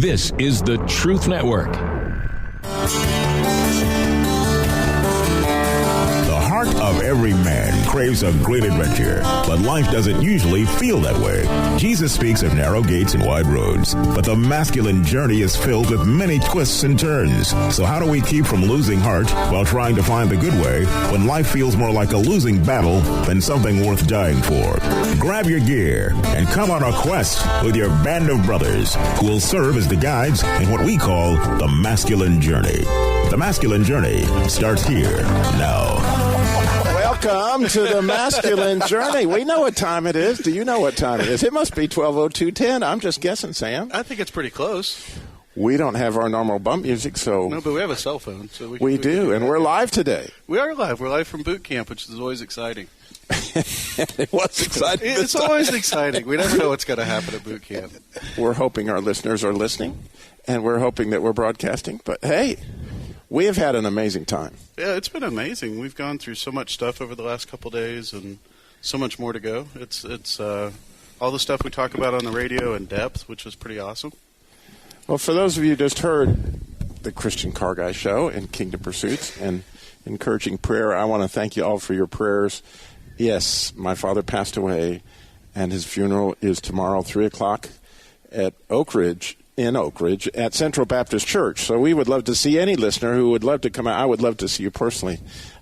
This is the Truth Network. The heart of every man craves a great adventure, but life doesn't usually feel that way. Jesus speaks of narrow gates and wide roads, but the masculine journey is filled with many twists and turns. So how do we keep from losing heart while trying to find the good way when life feels more like a losing battle than something worth dying for? Grab your gear and come on a quest with your band of brothers who will serve as the guides in what we call the masculine journey. The masculine journey starts here now. Welcome to the masculine journey. We know what time it is. Do you know what time it is? It must be 12:02:10. I'm just guessing, Sam. I think it's pretty close. We don't have our normal bump music, so... No, but we have a cell phone. So we do, and we're live today. We are live. We're live from Bootcamp, which is always exciting. It was exciting. It's always exciting. We never know what's going to happen at Bootcamp. We're hoping our listeners are listening, and we're hoping that we're broadcasting. But, hey, we have had an amazing time. Yeah, it's been amazing. We've gone through so much stuff over the last couple of days and so much more to go. It's all the stuff we talk about on the radio in depth, which is pretty awesome. Well, for those of you who just heard the Christian Car Guy Show and Kingdom Pursuits and encouraging prayer, I want to thank you all for your prayers. Yes, my father passed away, and his funeral is tomorrow, 3 o'clock at Oak Ridge at Central Baptist Church. So we would love to see any listener who would love to come out. I would love to see you personally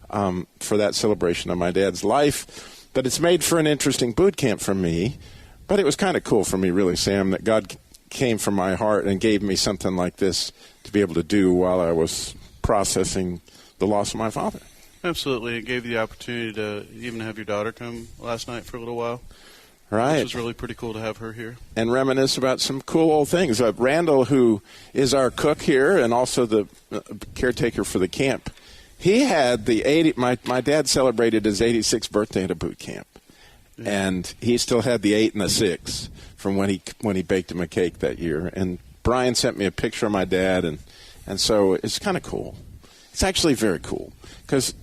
for that celebration of my dad's life. But it's made for an interesting boot camp for me. But it was kind of cool for me, really, Sam, that God came from my heart and gave me something like this to be able to do while I was processing the loss of my father. Absolutely. It gave you the opportunity to even have your daughter come last night for a little while. Right. Which was really pretty cool to have her here. And reminisce about some cool old things. Randall, who is our cook here and also the caretaker for the camp, he had my dad celebrated his 86th birthday at a boot camp. Yeah. And he still had the 8 and the 6 from when he baked him a cake that year. And Brian sent me a picture of my dad, and so it's kind of cool. It's actually very cool. Because,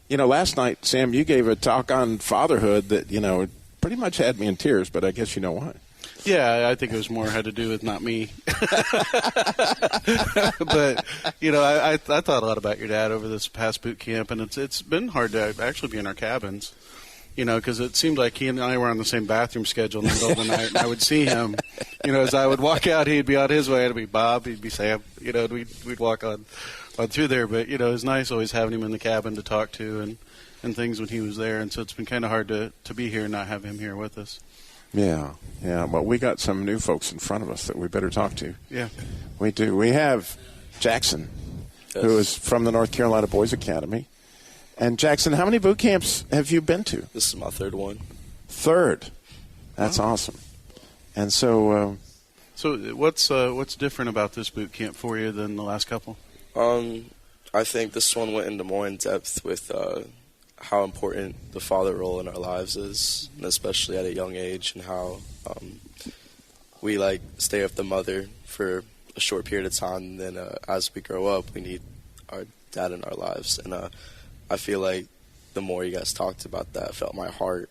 last night, Sam, you gave a talk on fatherhood that, pretty much had me in tears, but I guess you know why. Yeah, I think it was more had to do with not me. But, I thought a lot about your dad over this past boot camp, and it's been hard to actually be in our cabins, because it seemed like he and I were on the same bathroom schedule in the middle of the night, and I would see him, as I would walk out, he'd be on his way, it'd be Bob, he'd be Sam, and we'd walk on through there. But, it was nice always having him in the cabin to talk to and things when he was there, and so it's been kind of hard to be here and not have him here with us. Yeah. Well, we got some new folks in front of us that we better talk to. Yeah. We do. We have Jackson, yes, who is from the North Carolina Boys Academy. And Jackson, how many boot camps have you been to? This is my third one. Third. That's awesome. And so... So what's different about this boot camp for you than the last couple? I think this one went into more in depth with how important the father role in our lives is, and especially at a young age, and how we stay with the mother for a short period of time, and then as we grow up, we need our dad in our lives. And I feel like the more you guys talked about that, I felt my heart,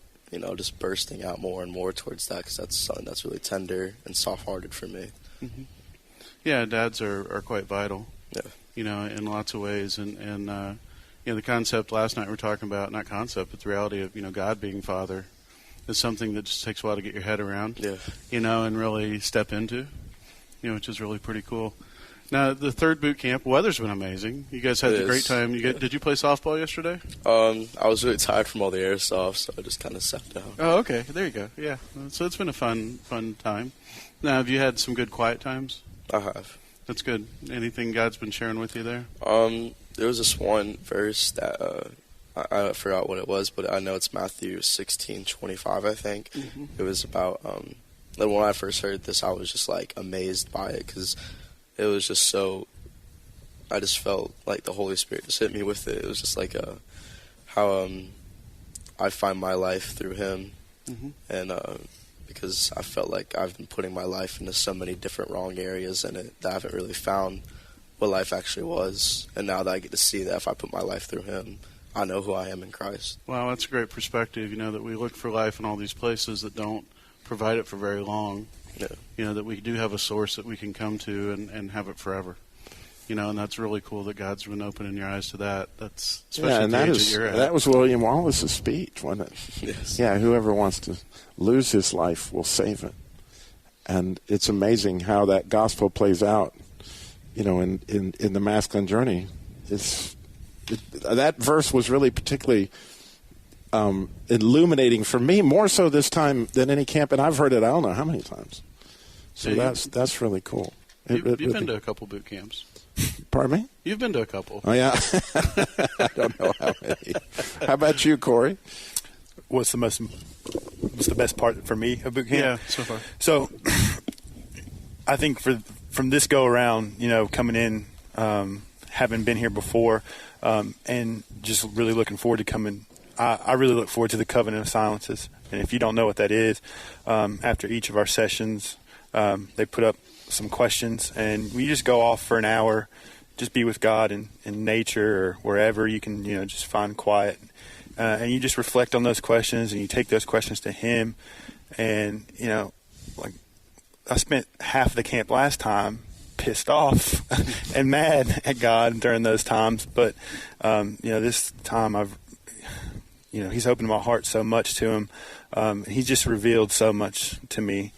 just bursting out more and more towards that, because that's something that's really tender and soft-hearted for me. Mm-hmm. Yeah, dads are quite vital. Yeah. In lots of ways, and the concept last night we were talking about, not concept, but the reality of, God being father is something that just takes a while to get your head around, yeah, and really step into, which is really pretty cool. Now, the third boot camp, weather's been amazing. You guys had a great time. Did you play softball yesterday? I was really tired from all the airsoft, so I just kind of sat down. Oh, okay. There you go. Yeah. So it's been a fun time. Now, have you had some good quiet times? I have. That's good. Anything God's been sharing with you there? There was this one verse that I forgot what it was, but I know it's Matthew 16:25, I think. Mm-hmm. It was about when I first heard this, I was just amazed by it, because it was just so. I just felt like the Holy Spirit just hit me with it. It was just how I find my life through Him, mm-hmm, and because I felt like I've been putting my life into so many different wrong areas in it that I haven't really found what life actually was. And now that I get to see that if I put my life through Him, I know who I am in Christ. Wow, that's a great perspective, that we look for life in all these places that don't provide it for very long. Yeah. You know, that we do have a source that we can come to and have it forever. You know, and that's really cool that God's been opening your eyes to that. That's especially and at the that age is that you're at. that was William Wallace's speech, wasn't it? Yes. Yeah, whoever wants to lose his life will save it. And it's amazing how that gospel plays out, you know, in the masculine journey. That verse was really particularly illuminating for me, more so this time than any camp, and I've heard it I don't know how many times. So Yeah, that's really cool. You've been to a couple boot camps. Pardon me? You've been to a couple. Oh, yeah. I don't know how many. How about you, Corey? What's the best part for me of boot camp? Yeah, so far. So I think from this go around, you know, coming in, having been here before, and just really looking forward to coming. I really look forward to the Covenant of Silences. And if you don't know what that is, after each of our sessions, they put up some questions, and we just go off for an hour, just be with God in nature or wherever you can, you know, just find quiet. And you just reflect on those questions, and you take those questions to Him. And, you know, like I spent half the camp last time pissed off and mad at God during those times. But, you know, this time He's opened my heart so much to Him. He's just revealed so much to me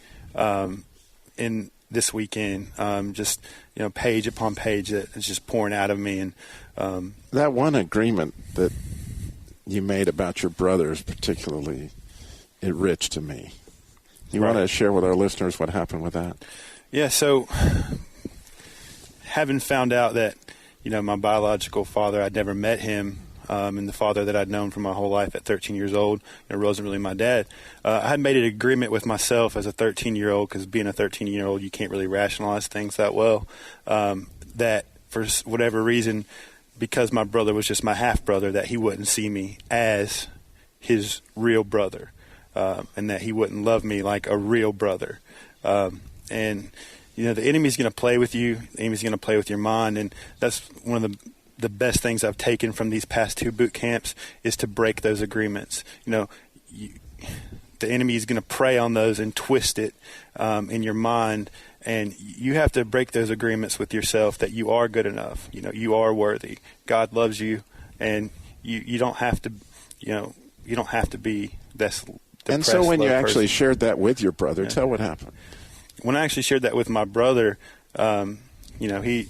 in this weekend, just, you know, page upon page that is just pouring out of me. And that one agreement that you made about your brother is particularly enriched to me. You want to share with our listeners what happened with that? Yeah, so having found out that, you know, my biological father, I'd never met him, and the father that I'd known for my whole life at 13 years old, you know, wasn't really my dad. I had made an agreement with myself as a 13-year-old, because being a 13-year-old, you can't really rationalize things that well, that for whatever reason, because my brother was just my half-brother, that he wouldn't see me as his real brother, and that he wouldn't love me like a real brother. And, you know, the enemy's going to play with you. The enemy's going to play with your mind, and that's one of the best things I've taken from these past 2 boot camps is to break those agreements. You know, the enemy is going to prey on those and twist it in your mind, and you have to break those agreements with yourself that you are good enough. You know, you are worthy. God loves you, and you don't have to, you know, you don't have to be this depressed. And so when you actually person. shared that with your brother, tell what happened. When I actually shared that with my brother, you know, he,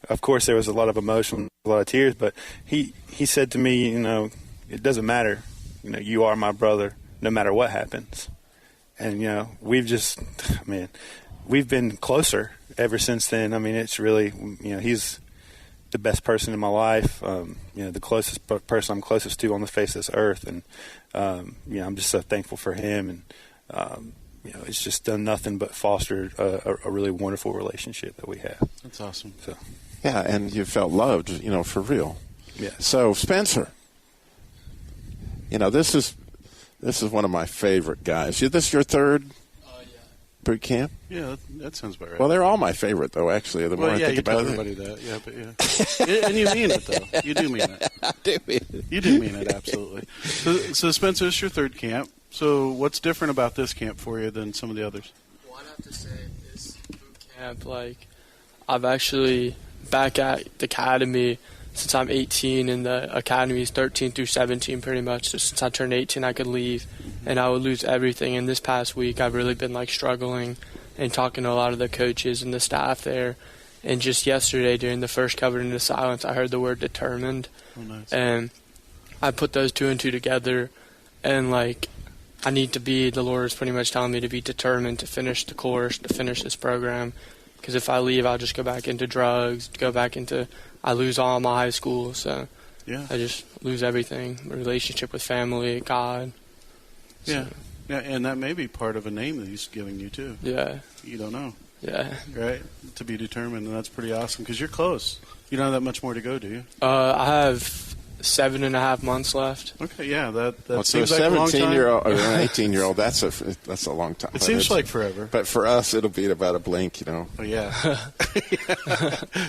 of course, there was a lot of emotion, a lot of tears, but he said to me, you know, it doesn't matter. You know, you are my brother no matter what happens. And, you know, we've been closer ever since then. I mean, it's really, you know, he's the best person in my life, you know, the closest person I'm closest to on the face of this earth. And, you know, I'm just so thankful for him. And, you know, it's just done nothing but foster a really wonderful relationship that we have. That's awesome. So, Yeah, and you felt loved, you know, for real. yeah. So, Spencer, you know, this is one of my favorite guys. Is this your third boot camp? Yeah, that sounds about right. Well, they're all my favorite, though, actually, the more I think you tell about everybody it. that. Yeah, but yeah. And you mean it, though. You do mean it. I do mean it. You do mean it, absolutely. So Spencer, this is your third camp. So what's different about this camp for you than some of the others? Well, I'd have to say this boot camp, like, I've actually back at the academy since I'm 18, and the academy is 13 through 17 pretty much. So since I turned 18, I could leave, and I would lose everything. And this past week, I've really been, like, struggling and talking to a lot of the coaches and the staff there. And just yesterday, during the first Covenant of Silence, I heard the word determined. Oh, nice. And I put those 2 and 2 together, and, like, I need to be, the Lord is pretty much telling me to be determined to finish the course, to finish this program. Because if I leave, I'll just go back into drugs, I lose all my high school. So Yeah. I just lose everything, relationship with family, God. Yeah. Yeah, and that may be part of a name that he's giving you, too. Yeah. You don't know, Yeah. right? To be determined, and that's pretty awesome because you're close. You don't have that much more to go, do you? I have 7.5 months left. Okay, yeah, that Well, so a seems like a long time. 17-year-old or an 18-year-old, that's a long time. It seems like forever. But for us, it'll be about a blink, you know. Oh, yeah.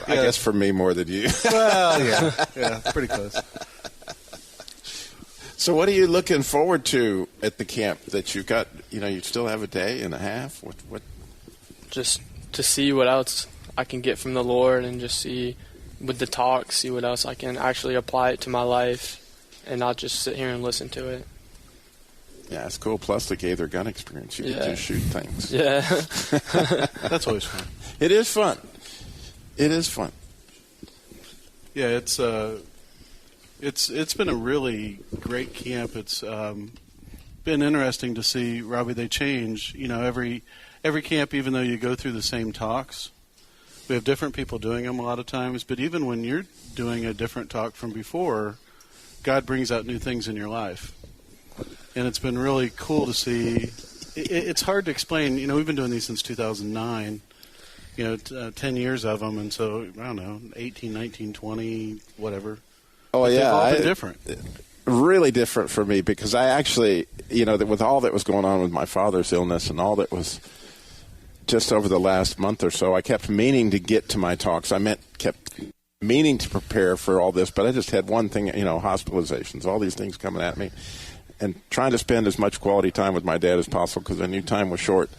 I guess for me more than you. Well, yeah, it's pretty close. So what are you looking forward to at the camp that you've got? You still have a day and a half. What? Just to see what else I can get from the Lord, and just see with the talk, see what else I can actually apply it to my life, and not just sit here and listen to it. Yeah, it's cool. Plus the Gaither gun experience. You get to shoot things. Yeah. That's always fun. It is fun. It is fun. Yeah, it's been a really great camp. It's been interesting to see, Robbie, they change. Every camp, even though you go through the same talks, we have different people doing them a lot of times. But even when you're doing a different talk from before, God brings out new things in your life. And it's been really cool to see. It's hard to explain. We've been doing these since 2009. 10 years of them, and so, I don't know, 18, 19, 20, whatever. Oh, but yeah. They've all been different. Really different for me, because I actually, with all that was going on with my father's illness and all that was just over the last month or so, I kept meaning to get to my talks. Kept meaning to prepare for all this, but I just had one thing, hospitalizations, all these things coming at me, and trying to spend as much quality time with my dad as possible because I knew time was short.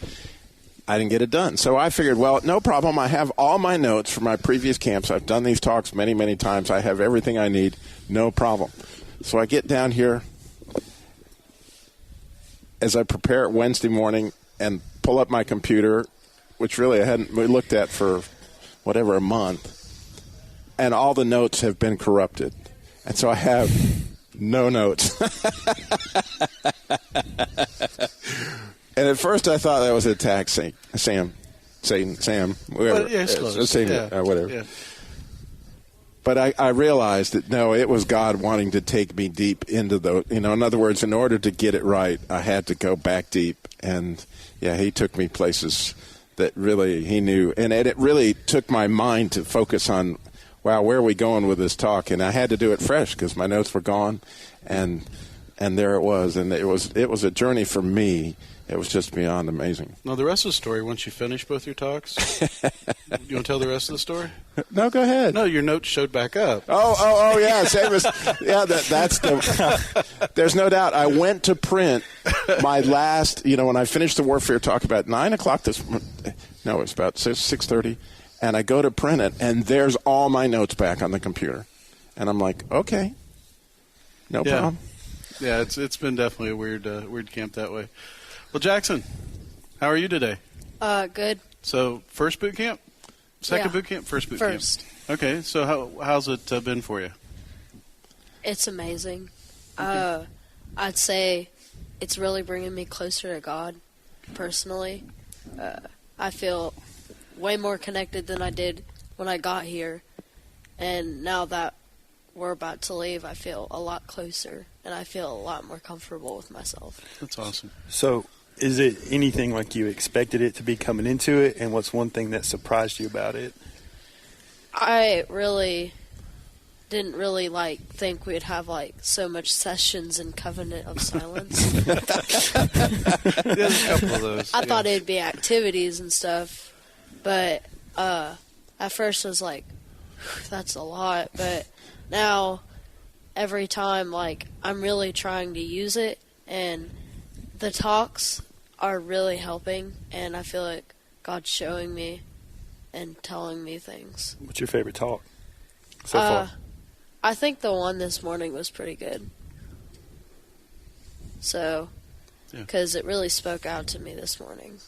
I didn't get it done. So I figured, well, no problem. I have all my notes from my previous camps. I've done these talks many, many times. I have everything I need. No problem. So I get down here as I prepare it Wednesday morning and pull up my computer, which really I hadn't looked at for a month, and all the notes have been corrupted. And so I have no notes. And at first I thought that was an attack, Sam, whatever. Yeah, it's close. Whatever. Yeah. But I realized that, no, it was God wanting to take me deep into in other words, in order to get it right, I had to go back deep. And, yeah, he took me places that really he knew. And it really took my mind to focus on, wow, where are we going with this talk? And I had to do it fresh because my notes were gone. And there it was. And it was a journey for me. It was just beyond amazing. Now, the rest of the story, once you finish both your talks, you want to tell the rest of the story? No, go ahead. No, your notes showed back up. Oh, yeah. That's there's no doubt. I went to print my last, when I finished the warfare talk about 9 o'clock it's about 6:30, and I go to print it, and there's all my notes back on the computer. And I'm like, okay, no problem. Yeah, it's been definitely a weird camp that way. Well, Jackson, how are you today? Good. So, first boot camp? Second boot camp? First boot camp? First. Okay, so how's it been for you? It's amazing. Okay. I'd say it's really bringing me closer to God, personally. I feel way more connected than I did when I got here. And now that we're about to leave, I feel a lot closer, and I feel a lot more comfortable with myself. That's awesome. So is it anything like you expected it to be coming into it, and what's one thing that surprised you about it? I didn't really think we'd have so much sessions in Covenant of Silence. There's a couple of those. I thought it'd be activities and stuff, but at first I was like, that's a lot. But now every time I'm really trying to use it, and the talks are really helping, and I feel like God's showing me and telling me things. What's your favorite talk so far? I think the one this morning was pretty good. So, because it really spoke out to me this morning.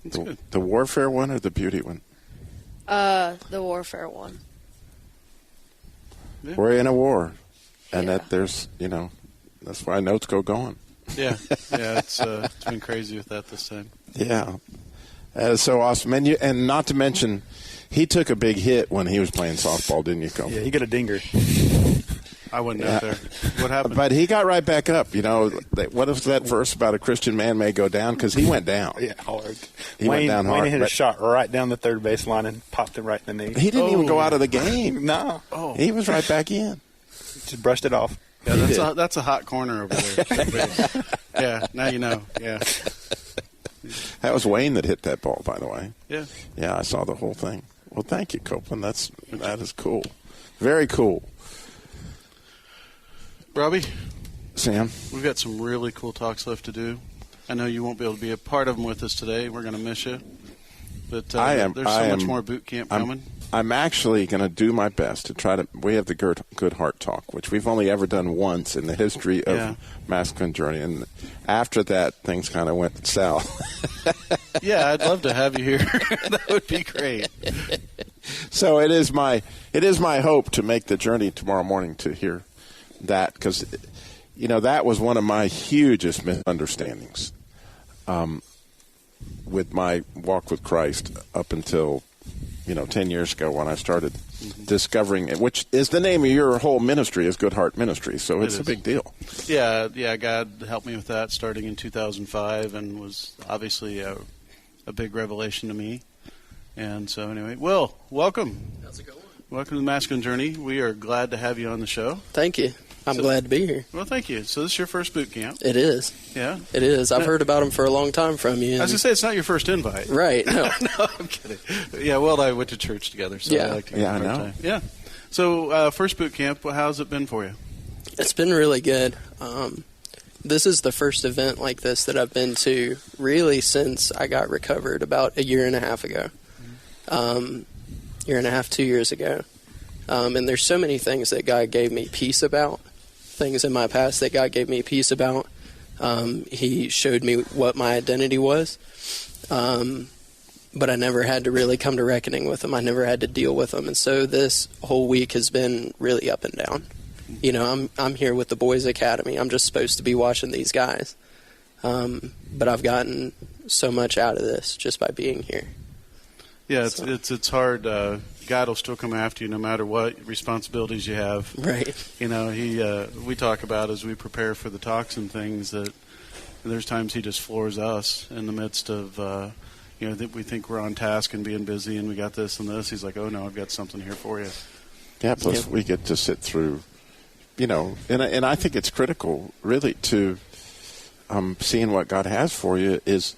That's good. The warfare one or the beauty one? The warfare one. Yeah. We're in a war, and Yeah. that there's that's why notes go going. Yeah, it's been crazy with that this time. Yeah, that is so awesome. And not to mention, he took a big hit when he was playing softball, didn't you, Cole? Yeah, he got a dinger. I wasn't out there. What happened? But he got right back up. What is that verse about a Christian man may go down? Because he went down. Yeah, hard. He went down hard. Wayne hit a shot right down the third base line and popped him right in the knee. He didn't even go out of the game. No. Oh. He was right back in. Just brushed it off. Yeah, that's a hot corner over there. Yeah, now you know. Yeah. That was Wayne that hit that ball, by the way. Yeah. Yeah, I saw the whole thing. Well, thank you, Copeland. That is cool. Very cool. Robbie? Sam. We've got some really cool talks left to do. I know you won't be able to be a part of them with us today. We're going to miss you. But there's so much more boot camp coming. I'm actually going to do my best to try to. We have the Good Heart Talk, which we've only ever done once in the history of Masculine Journey, and after that, things kind of went south. Yeah, I'd love to have you here. That would be great. So it is my hope to make the journey tomorrow morning to hear that, because that was one of my hugest misunderstandings with my walk with Christ up until 10 years ago when I started discovering it, which is the name of your whole ministry, is Good Heart Ministry. So it's a big deal. Yeah. God helped me with that starting in 2005, and was obviously a big revelation to me. And so anyway, Will, welcome. How's it going? Welcome to the Masculine Journey. We are glad to have you on the show. Thank you. I'm glad to be here. Well, thank you. So this is your first boot camp. It is. Yeah? It is. I've heard about them for a long time from you. I was going to say, it's not your first invite. Right. No. No, I'm kidding. Yeah, Will and I went to church together, so I like to give I him a hard know. time. Yeah. So first boot camp, how's it been for you? It's been really good. This is the first event like this that I've been to really since I got recovered about a year and a half ago. Year and a half, 2 years ago. And there's so many things that God gave me peace about. Things in my past that God gave me peace about. He showed me what my identity was. But I never had to really come to reckoning with them. I never had to deal with them. And so this whole week has been really up and down. I'm here with the Boys Academy. I'm just supposed to be watching these guys. But I've gotten so much out of this just by being here. Yeah, it's hard. God will still come after you no matter what responsibilities you have. Right. We talk about as we prepare for the talks and things that there's times he just floors us in the midst of, that we think we're on task and being busy and we got this and this. He's like, oh, no, I've got something here for you. Yeah, plus we get to sit through, and I think it's critical, really, to seeing what God has for you is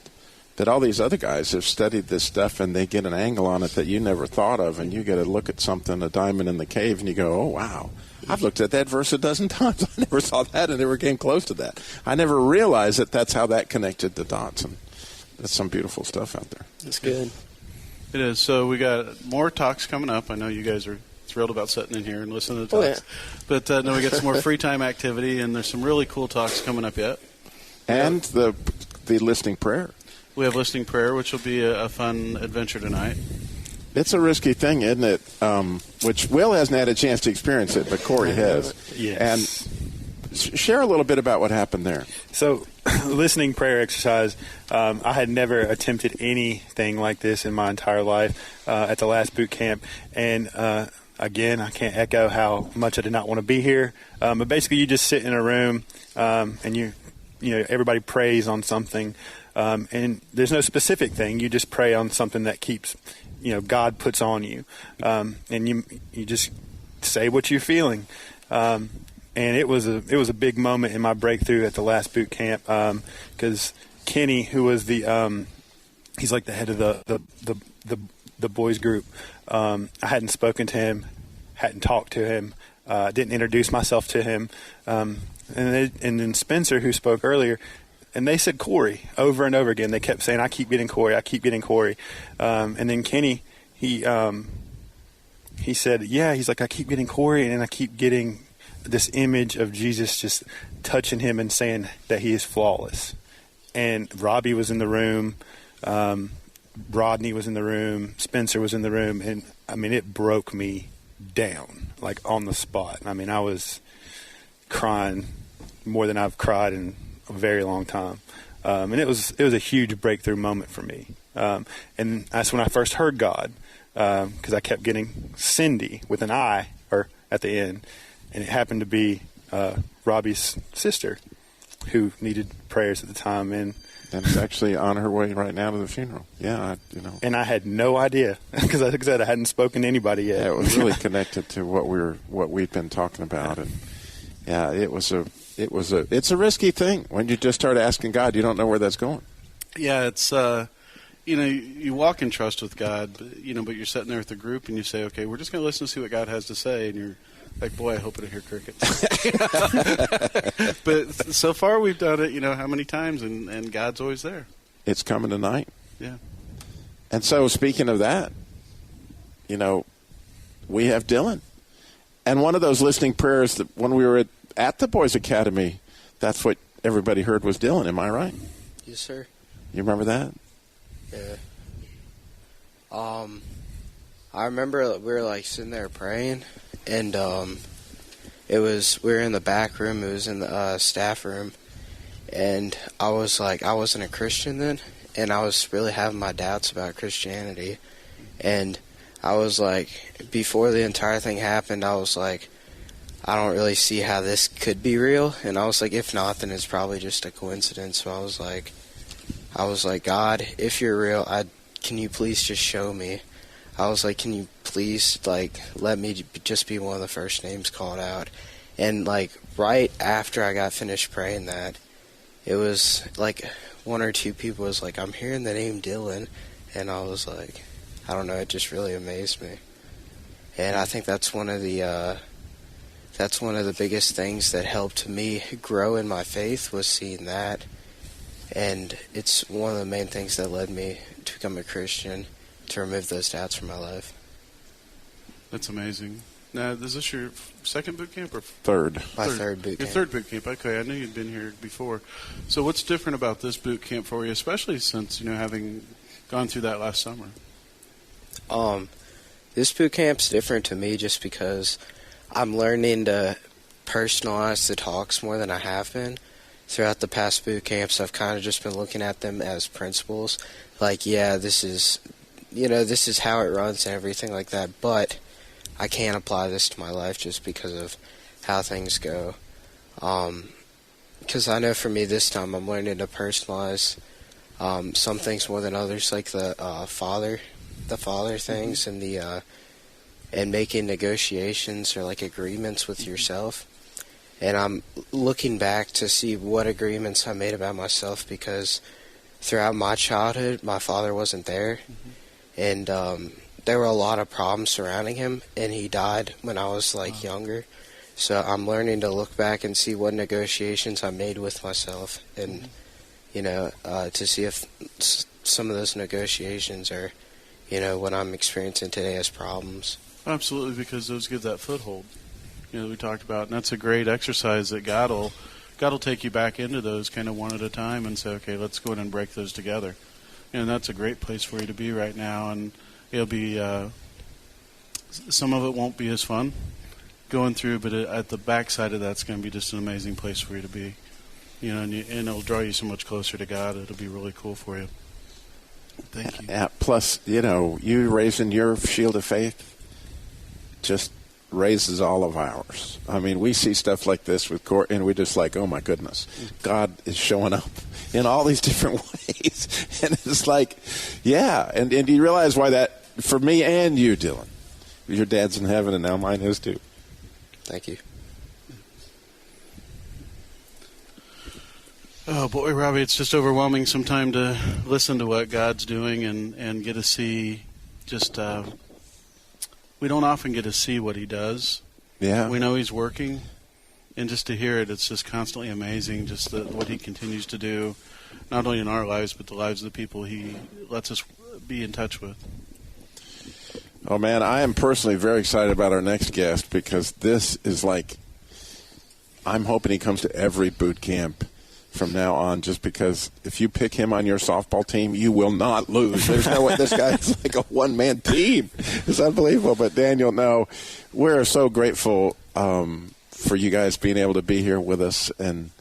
that all these other guys have studied this stuff and they get an angle on it that you never thought of, and you get to look at something, a diamond in the cave, and you go, oh, wow, I've looked at that verse a dozen times. I never saw that and never came close to that. I never realized that that's how that connected the dots, and that's some beautiful stuff out there. It's good. It is. So we got more talks coming up. I know you guys are thrilled about sitting in here and listening to the talks. But no, we got some more free time activity, and there's some really cool talks coming up yet. And the listening prayer. We have listening prayer, which will be a fun adventure tonight. It's a risky thing, isn't it? Which Will hasn't had a chance to experience it, but Corey has. Yes. And share a little bit about what happened there. So, listening prayer exercise, I had never attempted anything like this in my entire life at the last boot camp. And again, I can't echo how much I did not want to be here. But basically, you just sit in a room and everybody prays on something. And there's no specific thing. You just pray on something that keeps, God puts on you. And you just say what you're feeling. And it was a big moment in my breakthrough at the last boot camp, because Kenny, who was he's like the head of the boys group. I hadn't spoken to him, hadn't talked to him, didn't introduce myself to him. And then Spencer, who spoke earlier, and they said Corey over and over again. They kept saying, I keep getting Corey, I keep getting Corey. And then Kenny, he said, he's like, I keep getting Corey, and I keep getting this image of Jesus just touching him and saying that he is flawless. And Robbie was in the room, Rodney was in the room, Spencer was in the room, and it broke me down, like on the spot. I was crying more than I've cried in a very long time. And it was a huge breakthrough moment for me. And that's when I first heard God, because I kept getting Cindy with an I or at the end, and it happened to be Robbie's sister who needed prayers at the time, and is actually on her way right now to the funeral. Yeah, And I had no idea, because like I said, I hadn't spoken to anybody yet. Yeah, it was really connected to what we've been talking about, and it's a risky thing when you just start asking God. You don't know where that's going. Yeah, it's you walk in trust with God, but you're sitting there with the group and you say, okay, we're just going to listen to see what God has to say, and you're Like, boy, I hope I don't hear crickets. But so far we've done it, how many times, and God's always there. It's coming tonight. Yeah. And so, speaking of that, we have Dylan. And one of those listening prayers that when we were at the Boys Academy, that's what everybody heard was Dylan. Am I right? Yes, sir. You remember that? Yeah. I remember we were sitting there praying, and we were in the back room. It was in the staff room, and I wasn't a Christian then, and I was really having my doubts about Christianity, and I was before the entire thing happened, I was I don't really see how this could be real, and I was if not, then it's probably just a coincidence. So I was God, if you're real, can you please just show me? I was can you please let me just be one of the first names called out? And right after I got finished praying that, it was one or two people was I'm hearing the name Dylan, and I was I don't know, it just really amazed me. And I think that's one of the biggest things that helped me grow in my faith was seeing that. And it's one of the main things that led me to become a Christian, to remove those doubts from my life. That's amazing. Now, is this your second boot camp or third? My third boot camp. Your third boot camp. Okay, I knew you'd been here before. So what's different about this boot camp for you, especially since, having gone through that last summer? This boot camp's different to me just because I'm learning to personalize the talks more than I have been. Throughout the past boot camps, I've kind of just been looking at them as principles. This is how it runs and everything like that, but I can't apply this to my life just because of how things go. Because I know for me this time I'm learning to personalize some things more than others, like the father things and and making negotiations or agreements with yourself. And I'm looking back to see what agreements I made about myself, because throughout my childhood, my father wasn't there. And there were a lot of problems surrounding him, and he died when I was younger. So I'm learning to look back and see what negotiations I made with myself, and to see if some of those negotiations are, what I'm experiencing today as problems. Absolutely, because those give that foothold. We talked about, and that's a great exercise that God will take you back into those kind of one at a time and say, okay, let's go in and break those together. And that's a great place for you to be right now. And it'll be some of it won't be as fun going through, but at the backside of that's going to be just an amazing place for you to be. And it'll draw you so much closer to God. It'll be really cool for you. Thank you. Yeah, plus, you raising your shield of faith just raises all of ours. I mean, we see stuff like this with Court, and we're just oh my goodness, God is showing up in all these different ways. And it's and you realize why that, for me and you, Dylan, your dad's in heaven, and now mine is too. Thank you. Oh, boy, Robbie, it's just overwhelming sometimes to listen to what God's doing and get to see just we don't often get to see what he does. Yeah. We know he's working, and just to hear it, it's just constantly amazing, just what he continues to do, not only in our lives, but the lives of the people he lets us be in touch with. Oh, man, I am personally very excited about our next guest, because this is I'm hoping he comes to every boot camp from now on, just because if you pick him on your softball team, you will not lose. There's no way. This guy's a one-man team. It's unbelievable. But Daniel, no, we're so grateful for you guys being able to be here with us, and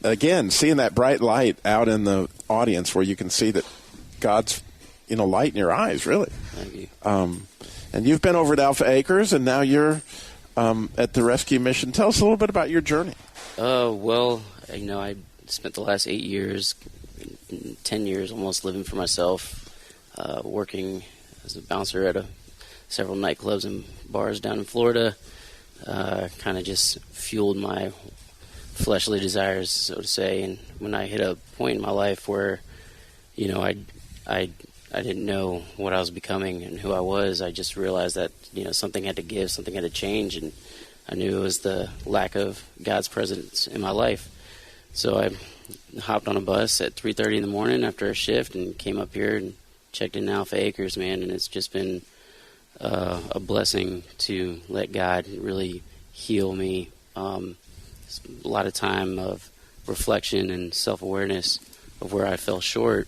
again, seeing that bright light out in the audience where you can see that God's light in your eyes, really. Thank you. And you've been over at Alpha Acres, and now you're at the rescue mission. Tell us a little bit about your journey. Well, I spent the last 8 years, 10 years almost living for myself, working as a bouncer at several nightclubs and bars down in Florida. Kind of just fueled my fleshly desires, so to say. And when I hit a point in my life where, I didn't know what I was becoming and who I was. I just realized that, something had to give, something had to change, and I knew it was the lack of God's presence in my life. So I hopped on a bus at 3:30 in the morning after a shift and came up here and checked in Alpha Acres, man, and it's just been a blessing to let God really heal me. A lot of time of reflection and self-awareness of where I fell short,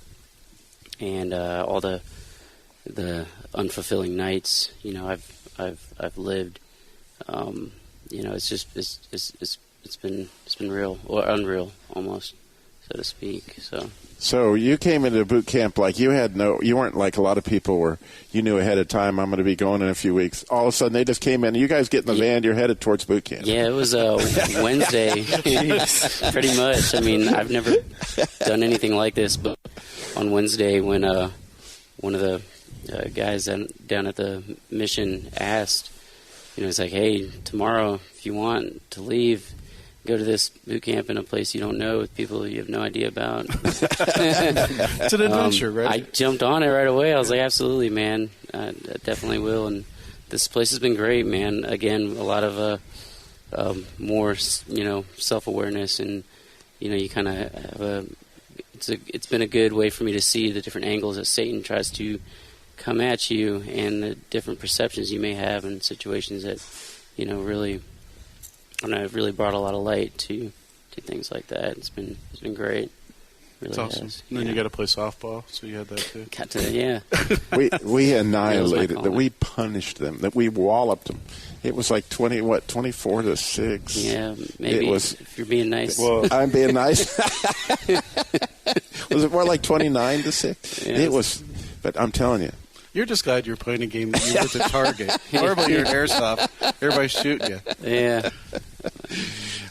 and all the unfulfilling nights, I've lived. It's been real, or unreal almost, so to speak. So you came into boot camp like you weren't like a lot of people where you knew ahead of time, I'm going to be going in a few weeks. All of a sudden they just came in. You guys get in the van, you're headed towards boot camp. Yeah, it was Wednesday, pretty much. I mean, I've never done anything like this, but on Wednesday when one of the guys down at the mission asked, he's like, hey, tomorrow if you want to leave, go to this boot camp in a place you don't know with people you have no idea about. It's an adventure, right? I jumped on it right away. I was like, absolutely, man. I definitely will. And this place has been great, man. Again, a lot of more, self-awareness, and, you kind of have it's been a good way for me to see the different angles that Satan tries to come at you and the different perceptions you may have in situations that, really... And I've really brought a lot of light to things like that. It's been great. Really It's awesome. has. And then you got to play softball, so you had that too. Got to, yeah. We annihilated calling. that. We punished them. That we walloped them. It was like 24-6. Yeah, maybe if you're being nice. Well, I'm being nice. Was it more like 29-6? Yeah, it was, but I'm telling you. You're just glad you're playing a game that you were the target. Normally you're at airsoft. Everybody's shooting you. Yeah.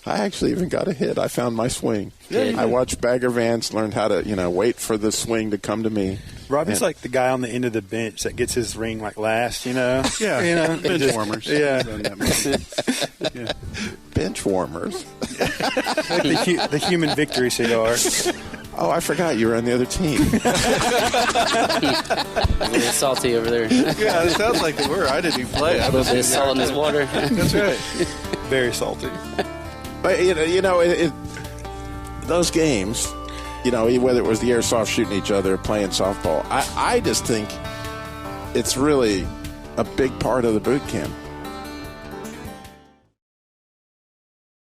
I actually even got a hit. I found my swing. Yeah, I watched Bagger Vance, learned how to, wait for the swing to come to me. Robbie's like the guy on the end of the bench that gets his ring last, Yeah, bench warmers. Yeah. Yeah. Bench warmers. Like the human victory cigar. Oh, I forgot you were on the other team. A little salty over there. Yeah, it sounds like they were. I didn't even play. A little bit of salt in his water. That's right. Very salty. But, those games, whether it was the airsoft shooting each other, playing softball, I just think it's really a big part of the boot camp.